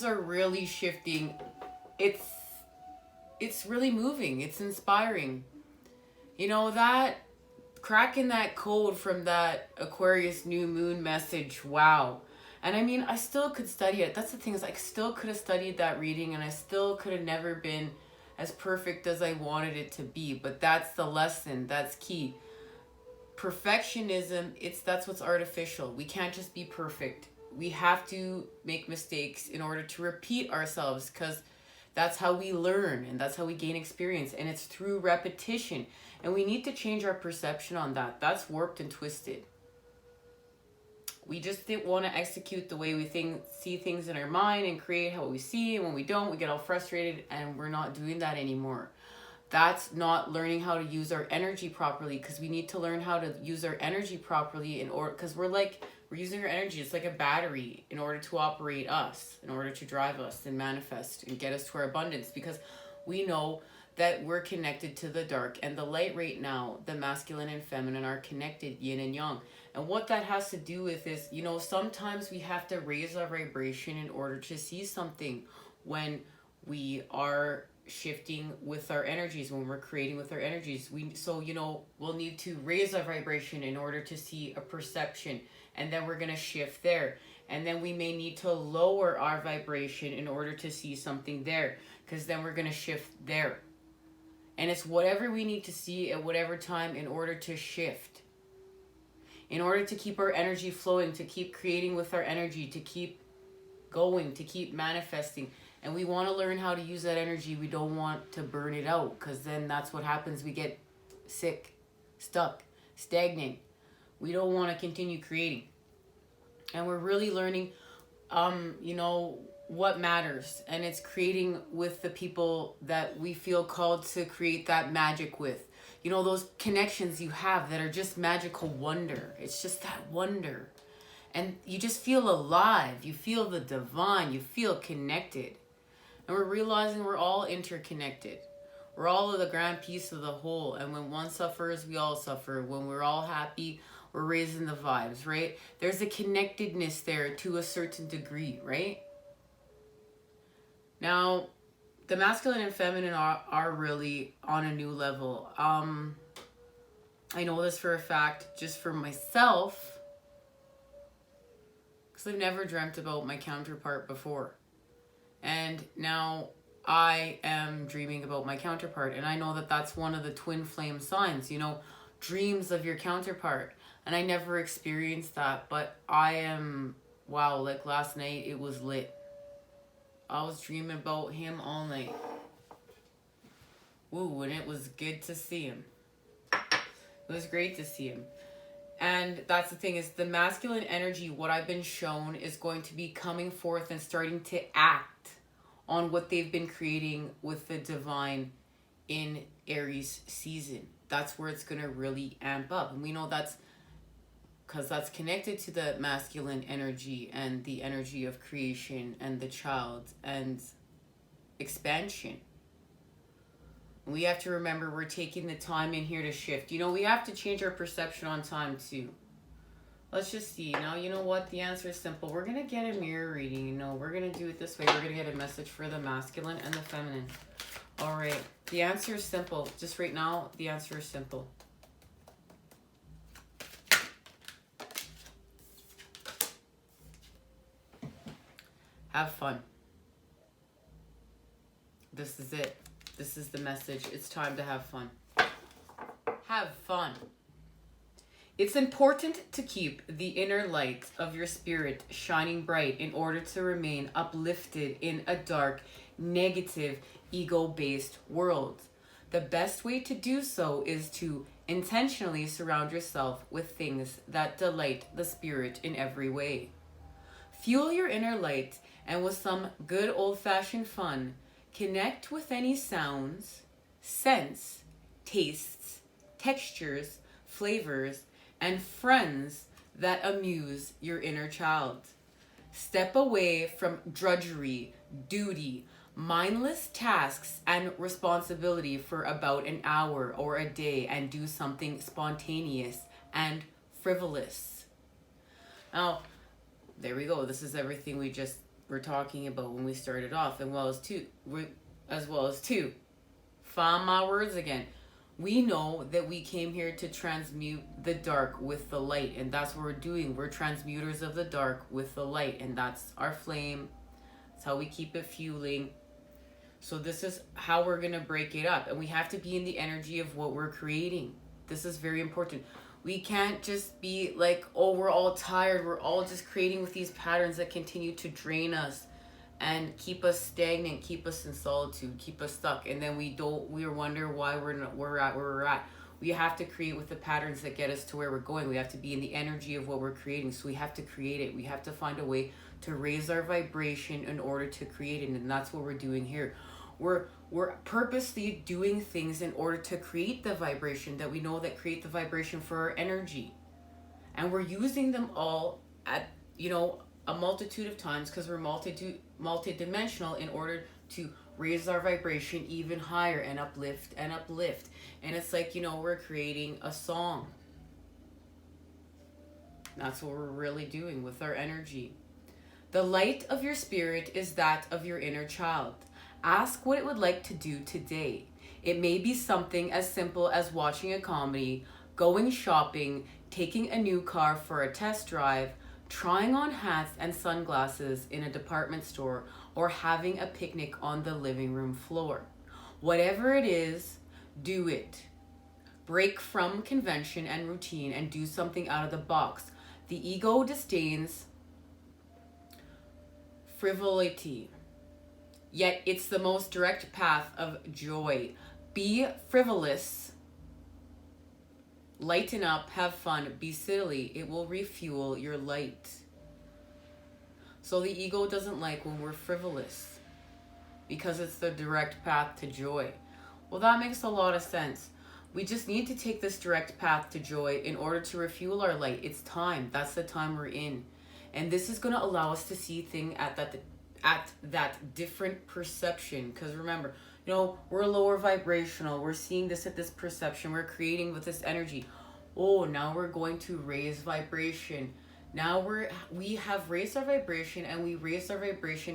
things are really shifting. It's really moving. It's inspiring. You know, that cracking that code from that Aquarius new moon message, wow. And I mean, I still could study it. That's the thing, is I still could have studied that reading, and I still could have never been as perfect as I wanted it to be. But that's the lesson. That's key. Perfectionism, that's what's artificial. We can't just be perfect. We have to make mistakes in order to repeat ourselves, because that's how we learn and that's how we gain experience, and it's through repetition. And we need to change our perception on that. That's warped and twisted. We just didn't want to execute the way we see things in our mind and create how we see, and when we don't, we get all frustrated, and we're not doing that anymore. That's not learning how to use our energy properly, because we need to learn how to use our energy properly because we're using our energy. It's like a battery in order to operate us, in order to drive us and manifest and get us to our abundance, because we know that we're connected to the dark and the light right now. The masculine and feminine are connected, yin and yang. And what that has to do with is, you know, sometimes we have to raise our vibration in order to see something when we are shifting with our energies, when we're creating with our energies. We'll need to raise our vibration in order to see a perception, and then we're going to shift there. And then we may need to lower our vibration in order to see something there, because then we're going to shift there. And it's whatever we need to see at whatever time in order to shift, in order to keep our energy flowing, to keep creating with our energy, to keep going, to keep manifesting. And we want to learn how to use that energy. We don't want to burn it out, because then that's what happens. We get sick, stuck, stagnant. We don't want to continue creating. And we're really learning, what matters. And it's creating with the people that we feel called to create that magic with. You know, those connections you have that are just magical wonder. It's just that wonder. And you just feel alive. You feel the divine. You feel connected. And we're realizing we're all interconnected. We're all the grand piece of the whole. And when one suffers, we all suffer. When we're all happy, we're raising the vibes, right? There's a connectedness there to a certain degree, right? Now, the masculine and feminine are really on a new level. I know this for a fact, just for myself, because I've never dreamt about my counterpart before. And now I am dreaming about my counterpart. And I know that that's one of the twin flame signs, dreams of your counterpart. And I never experienced that, but I am, like last night, it was lit. I was dreaming about him all night. Ooh, and it was good to see him. It was great to see him. And that's the thing, is the masculine energy, what I've been shown, is going to be coming forth and starting to act on what they've been creating with the divine in Aries season. That's where it's going to really amp up. And we know that's because that's connected to the masculine energy and the energy of creation and the child and expansion. We have to remember we're taking the time in here to shift. We have to change our perception on time too. Let's just see. Now, you know what? The answer is simple. We're going to get a mirror reading. We're going to do it this way. We're going to get a message for the masculine and the feminine. All right. The answer is simple. Just right now, the answer is simple. Have fun. This is it. This is the message. It's time to have fun. Have fun. It's important to keep the inner light of your spirit shining bright in order to remain uplifted in a dark, negative, ego-based world. The best way to do so is to intentionally surround yourself with things that delight the spirit in every way. Fuel your inner light, and with some good old-fashioned fun, connect with any sounds, scents, tastes, textures, flavors, and friends that amuse your inner child. Step away from drudgery, duty, mindless tasks, and responsibility for about an hour or a day and do something spontaneous and frivolous. Now, there we go. This is everything we just we're talking about when we started off, and as well as two. Find my words again. We know that we came here to transmute the dark with the light, and that's what we're doing. We're transmuters of the dark with the light, and that's our flame. That's how we keep it fueling. So this is how we're going to break it up, and we have to be in the energy of what we're creating. This is very important. We can't just be like, oh, we're all tired. We're all just creating with these patterns that continue to drain us and keep us stagnant, keep us in solitude, keep us stuck. And then we wonder why we're at where we're at. We have to create with the patterns that get us to where we're going. We have to be in the energy of what we're creating. So we have to create it. We have to find a way to raise our vibration in order to create it. And that's what we're doing here. We're purposely doing things in order to create the vibration that we know that create the vibration for our energy. And we're using them all at, a multitude of times, because we're multidimensional, in order to raise our vibration even higher and uplift and uplift. And it's like, we're creating a song. That's what we're really doing with our energy. The light of your spirit is that of your inner child. Ask what it would like to do today. It may be something as simple as watching a comedy, going shopping, taking a new car for a test drive, trying on hats and sunglasses in a department store, or having a picnic on the living room floor. Whatever it is, do it. Break from convention and routine and do something out of the box. The ego disdains frivolity, yet it's the most direct path of joy. Be frivolous, lighten up, have fun, be silly. It will refuel your light. So the ego doesn't like when we're frivolous, because it's the direct path to joy. Well, that makes a lot of sense. We just need to take this direct path to joy in order to refuel our light. It's time. That's the time we're in. And this is going to allow us to see things at that different perception. Because remember, we're lower vibrational. We're seeing this at this perception. We're creating with this energy. Oh, now we're going to raise vibration. Now we have raised our vibration, and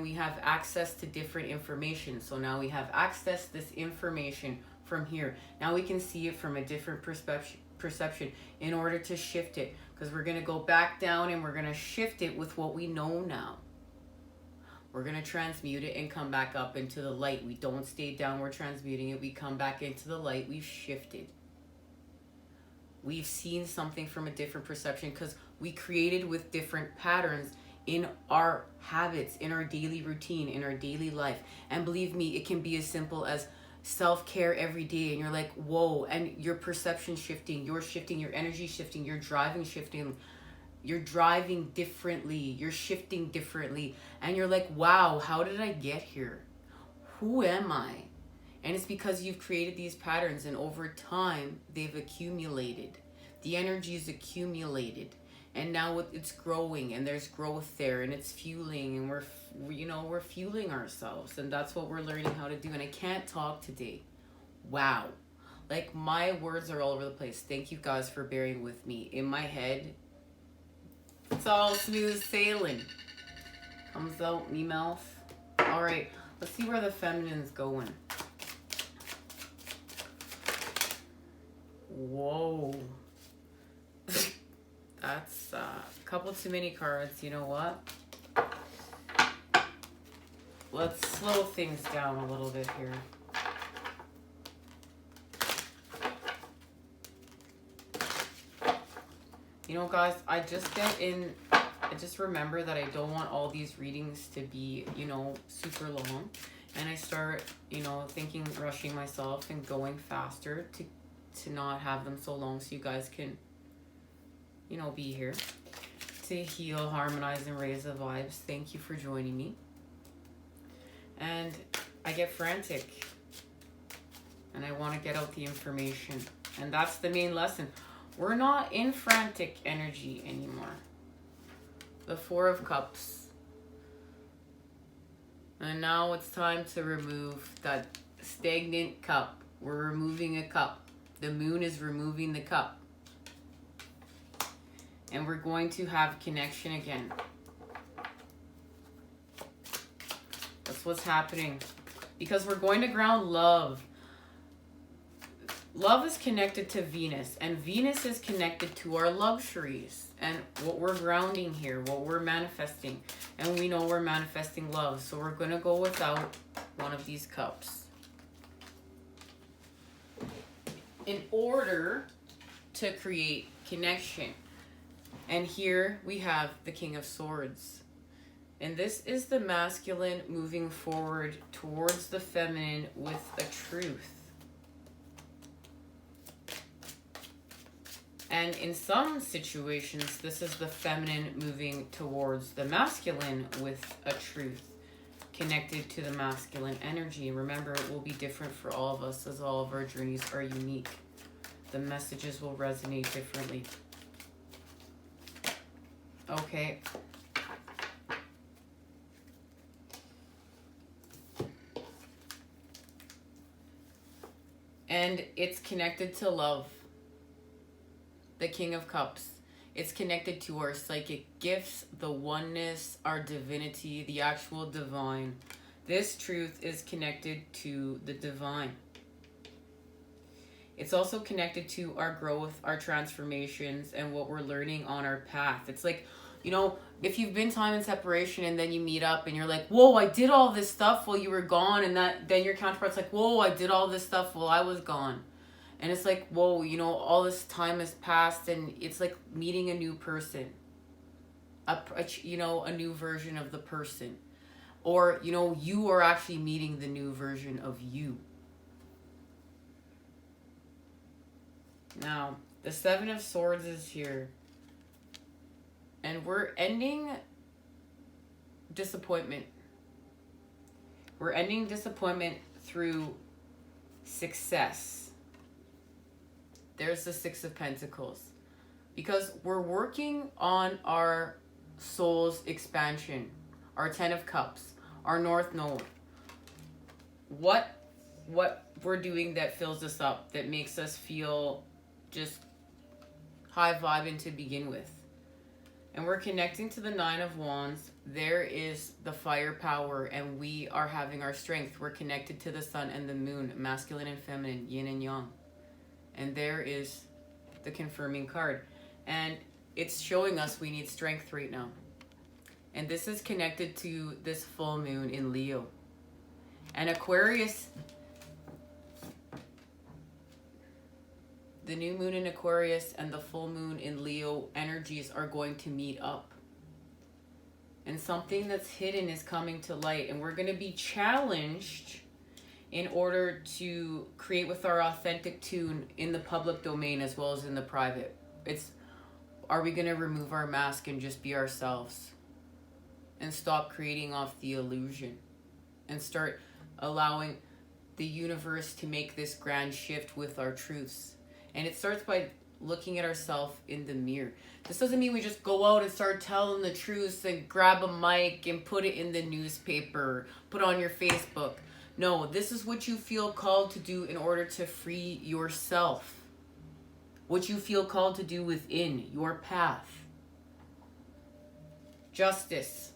we have access to different information. So now we have access to this information from here. Now we can see it from a different perception in order to shift it. Because we're going to go back down and we're going to shift it with what we know now. We're going to transmute it and come back up into the light. We don't stay down. We're transmuting it. We come back into the light. We've shifted. We've seen something from a different perception because we created with different patterns in our habits, in our daily routine, in our daily life. And believe me, it can be as simple as self-care every day, and you're like, whoa, and your perception shifting, your energy shifting, your driving shifting, you're driving differently, you're shifting differently, and you're like, wow, how did I get here? Who am I? And it's because you've created these patterns, and over time they've accumulated. The energy is accumulated, and now it's growing, and there's growth there, and it's fueling, and we're fueling ourselves, and that's what we're learning how to do. And I can't talk today. Wow. Like, my words are all over the place. Thank you guys for bearing with me. In my head, it's all smooth sailing. Comes out me mouth. All right, let's see where the feminine's going. Whoa. That's a couple too many cards. You know what? Let's slow things down a little bit here. Guys, I just remember that I don't want all these readings to be, super long. And I start, rushing myself and going faster to not have them so long, so you guys can, be here to heal, harmonize, and raise the vibes. Thank you for joining me. And I get frantic, and I want to get out the information. And that's the main lesson. We're not in frantic energy anymore. The Four of Cups. And now it's time to remove that stagnant cup. We're removing a cup. The moon is removing the cup. And we're going to have connection again. That's what's happening. Because we're going to ground love. Love is connected to Venus, and Venus is connected to our luxuries and what we're grounding here, what we're manifesting. And we know we're manifesting love, so we're going to go without one of these cups. In order to create connection. And here we have the King of Swords. And this is the masculine moving forward towards the feminine with a truth. And in some situations, this is the feminine moving towards the masculine with a truth connected to the masculine energy. Remember, it will be different for all of us as all of our journeys are unique. The messages will resonate differently. Okay. And it's connected to love. The King of Cups. It's connected to our psychic gifts, the oneness, our divinity, the actual divine. This truth is connected to the divine. It's also connected to our growth, our transformations, and what we're learning on our path. It's like, you know, if you've been time in separation and then you meet up and you're like, whoa, I did all this stuff while you were gone. And then your counterpart's like, whoa, I did all this stuff while I was gone. And it's like, whoa, you know, all this time has passed, and it's like meeting a new person, a new version of the person. Or, you know, you are actually meeting the new version of you. Now, the Seven of Swords is here. And we're ending disappointment. We're ending disappointment through success. There's the Six of Pentacles. Because we're working on our soul's expansion. Our Ten of Cups. Our North Node. What we're doing that fills us up. That makes us feel just high vibing to begin with. And we're connecting to the Nine of Wands. There is the firepower, and we are having our strength. We're connected to the sun and the moon. Masculine and feminine. Yin and yang. And there is the confirming card. And it's showing us we need strength right now. And this is connected to this full moon in Leo. And Aquarius, the new moon in Aquarius and the full moon in Leo energies are going to meet up. And something that's hidden is coming to light. And we're going to be challenged in order to create with our authentic tune in the public domain as well as in the private. Are we going to remove our mask and just be ourselves? And stop creating off the illusion. And start allowing the universe to make this grand shift with our truths. And it starts by looking at ourselves in the mirror. This doesn't mean we just go out and start telling the truths and grab a mic and put it in the newspaper, put on your Facebook. No, this is what you feel called to do in order to free yourself. What you feel called to do within your path. Justice.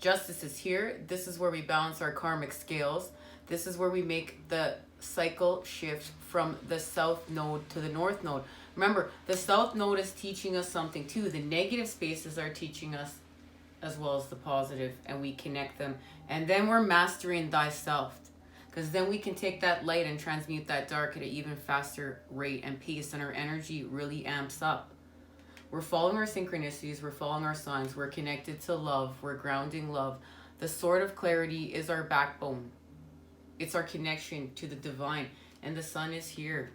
Justice is here. This is where we balance our karmic scales. This is where we make the cycle shift from the south node to the north node. Remember, the south node is teaching us something too. The negative spaces are teaching us as well as the positive, and we connect them. And then we're mastering thyself, because then we can take that light and transmute that dark at an even faster rate and pace, and our energy really amps up. We're following our synchronicities, we're following our signs, we're connected to love, we're grounding love. The sword of clarity is our backbone. It's our connection to the divine, and the sun is here.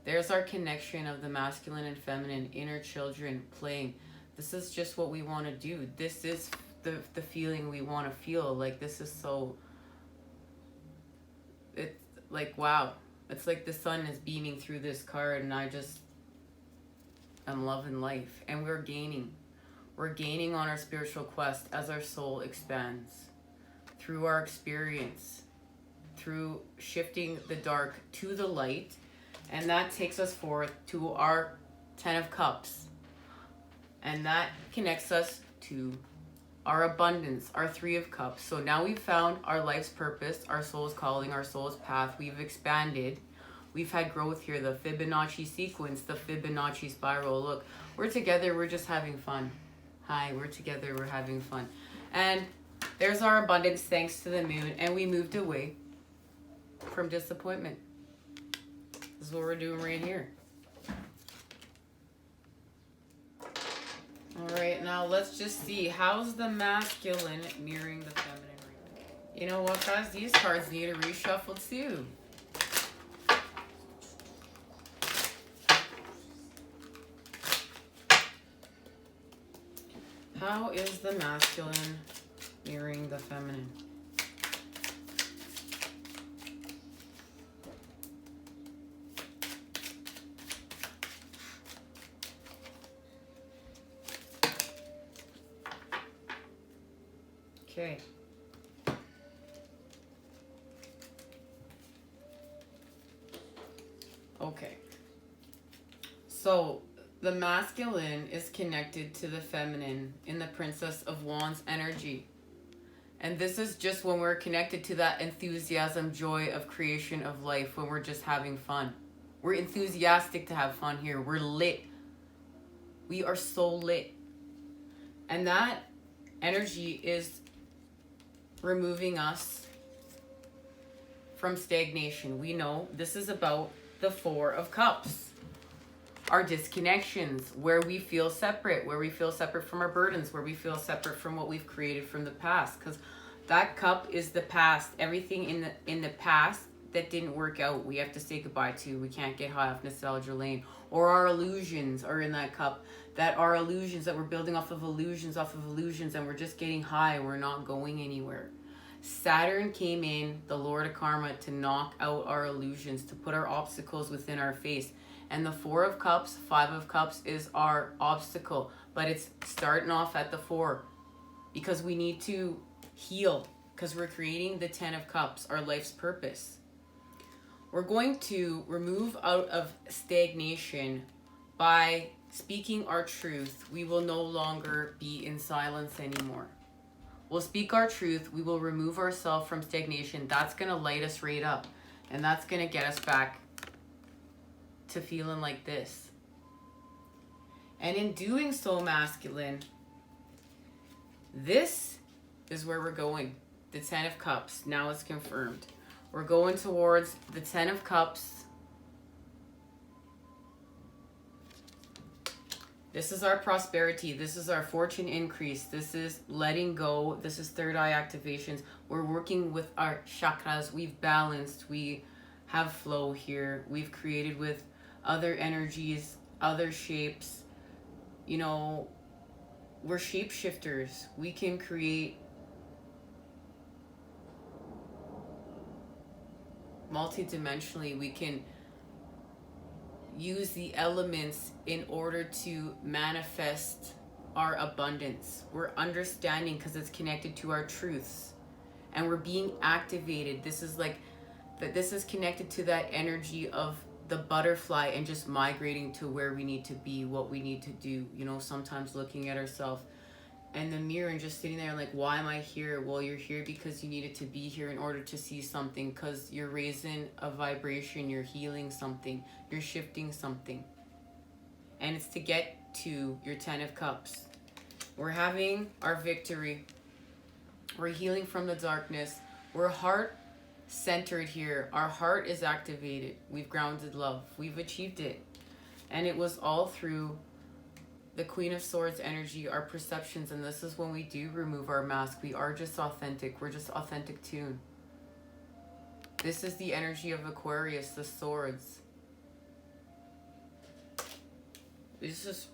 There's our connection of the masculine and feminine, inner children playing. This is just what we want to do. This is the feeling we want to feel. Like, this is so, it's like, wow. It's like the sun is beaming through this card, and I'm loving life. And we're gaining on our spiritual quest as our soul expands through our experience, through shifting the dark to the light. And that takes us forth to our Ten of Cups. And that connects us to our abundance, our Three of Cups. So now we've found our life's purpose, our soul's calling, our soul's path. We've expanded. We've had growth here, the Fibonacci sequence, the Fibonacci spiral. Look, we're together, we're just having fun. Hi, we're together, we're having fun. And there's our abundance thanks to the moon, and we moved away from disappointment. This is what we're doing right here. All right, now let's just see. How's the masculine mirroring the feminine? You know what, guys? These cards need a reshuffle too. How is the masculine mirroring the feminine? Okay. Okay. So the masculine is connected to the feminine in the Princess of Wands energy. And this is just when we're connected to that enthusiasm, joy of creation of life, when we're just having fun. We're enthusiastic to have fun here. We're lit. We are so lit. And that energy is removing us from stagnation. We know this is about the Four of Cups. Our disconnections, where we feel separate, from our burdens, where we feel separate from what we've created from the past. Because that cup is the past. Everything in the past that didn't work out, we have to say goodbye to. We can't get high off nostalgia lane. Or our illusions are in that cup. That are illusions, that we're building off of illusions, and we're just getting high. We're not going anywhere. Saturn came in, the Lord of Karma, to knock out our illusions, to put our obstacles within our face. And the Four of Cups, Five of Cups is our obstacle. But it's starting off at the Four. Because we need to heal. Because we're creating the Ten of Cups, our life's purpose. We're going to remove out of stagnation by speaking our truth. We will no longer be in silence anymore. We'll speak our truth. We will remove ourselves from stagnation. That's going to light us right up. And that's going to get us back to feeling like this. And in doing so, masculine, this is where we're going. The Ten of Cups. Now it's confirmed. We're going towards the Ten of Cups. This is our prosperity. This is our fortune increase. This is letting go. This is third eye activations. We're working with our chakras. We've balanced. We have flow here. We've created with other energies, other shapes. You know, we're shapeshifters. We can create multidimensionally. We can use the elements in order to manifest our abundance. We're understanding because it's connected to our truths, and we're being activated. This is like that. This is connected to that energy of the butterfly and just migrating to where we need to be, what we need to do. You know, sometimes looking at ourselves in the mirror and just sitting there like, why am I here? Well, you're here because you needed to be here in order to see something, because you're raising a vibration, you're healing something, you're shifting something. And it's to get to your Ten of Cups. We're having our victory. We're healing from the darkness. We're heart centered here. Our heart is activated. We've grounded love. We've achieved it. And it was all through the Queen of Swords energy, our perceptions. And this is when we do remove our mask. We are just authentic. We're just authentic tune. This is the energy of Aquarius, the swords. It's just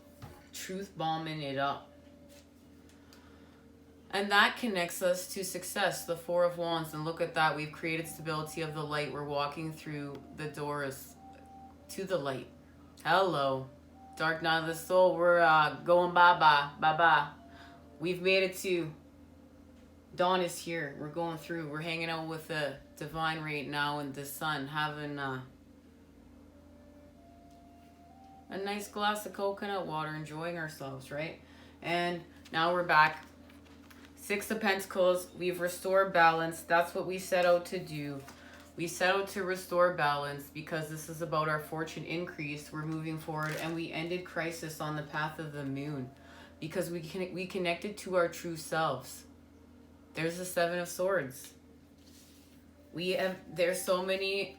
truth bombing it up. And that connects us to success, the Four of Wands. And look at that. We've created stability of the light. We're walking through the doors to the light. Hello. Dark night of the soul. We're going bye-bye. Bye-bye. We've made it to dawn is here. We're going through. We're hanging out with the divine right now in the sun, having a nice glass of coconut water, enjoying ourselves, right? And now we're back Six of Pentacles, we've restored balance. That's what we set out to do. We set out to restore balance because this is about our fortune increase. We're moving forward, and we ended crisis on the path of the moon because we connected to our true selves. There's the Seven of Swords. There's so many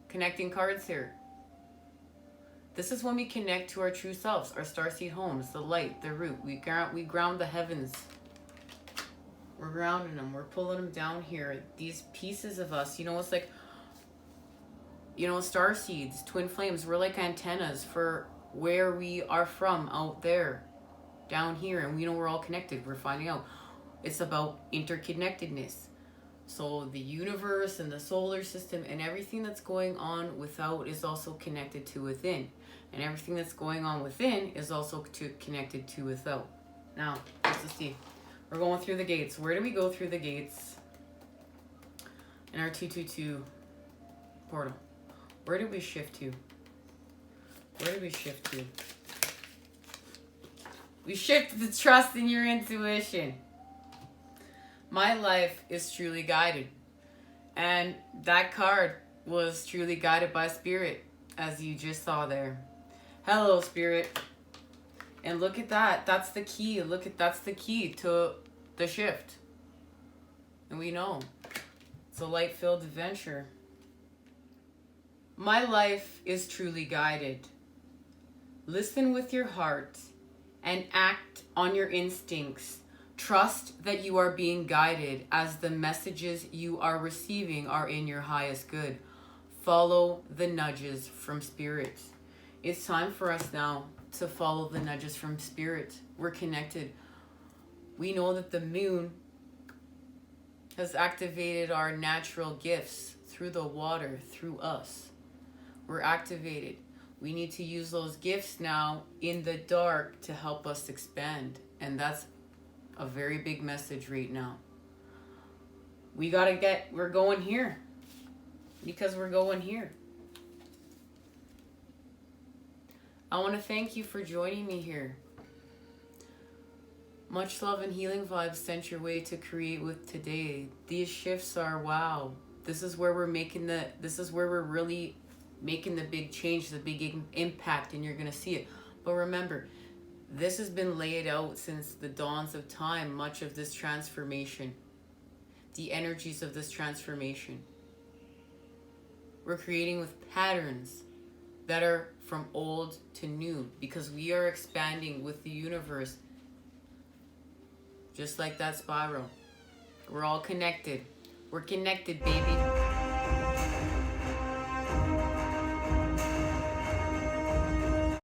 connecting cards here. This is when we connect to our true selves, our starseed homes, the light, the root. We ground the heavens. We're grounding them. We're pulling them down here. These pieces of us, it's like, starseeds, twin flames. We're like antennas for where we are from out there, down here. And we're all connected. We're finding out. It's about interconnectedness. So the universe and the solar system and everything that's going on without is also connected to within. And everything that's going on within is also connected to without. Now, let's see. We're going through the gates. Where do we go through the gates? In our 222 portal. Where do we shift to? Where do we shift to? We shift the trust in your intuition. My life is truly guided. And that card was truly guided by Spirit, as you just saw there. Hello, Spirit. And look at that. That's the key. That's the key to the shift. And we know. It's a light-filled adventure. My life is truly guided. Listen with your heart and act on your instincts. Trust that you are being guided as the messages you are receiving are in your highest good. Follow the nudges from Spirit. It's time for us now to follow the nudges from Spirit. We're connected. We know that the moon has activated our natural gifts through the water, through us. We're activated. We need to use those gifts now in the dark to help us expand. And that's a very big message right now. We're going here. Because we're going here. I want to thank you for joining me here. Much love and healing vibes sent your way to create with today. These shifts are wow. This is where we're really making the big change, the big impact, and you're going to see it. But remember, this has been laid out since the dawns of time, much of this transformation. The energies of this transformation. We're creating with patterns that are from old to new because we are expanding with the universe. Just like that spiral. We're all connected. We're connected, baby.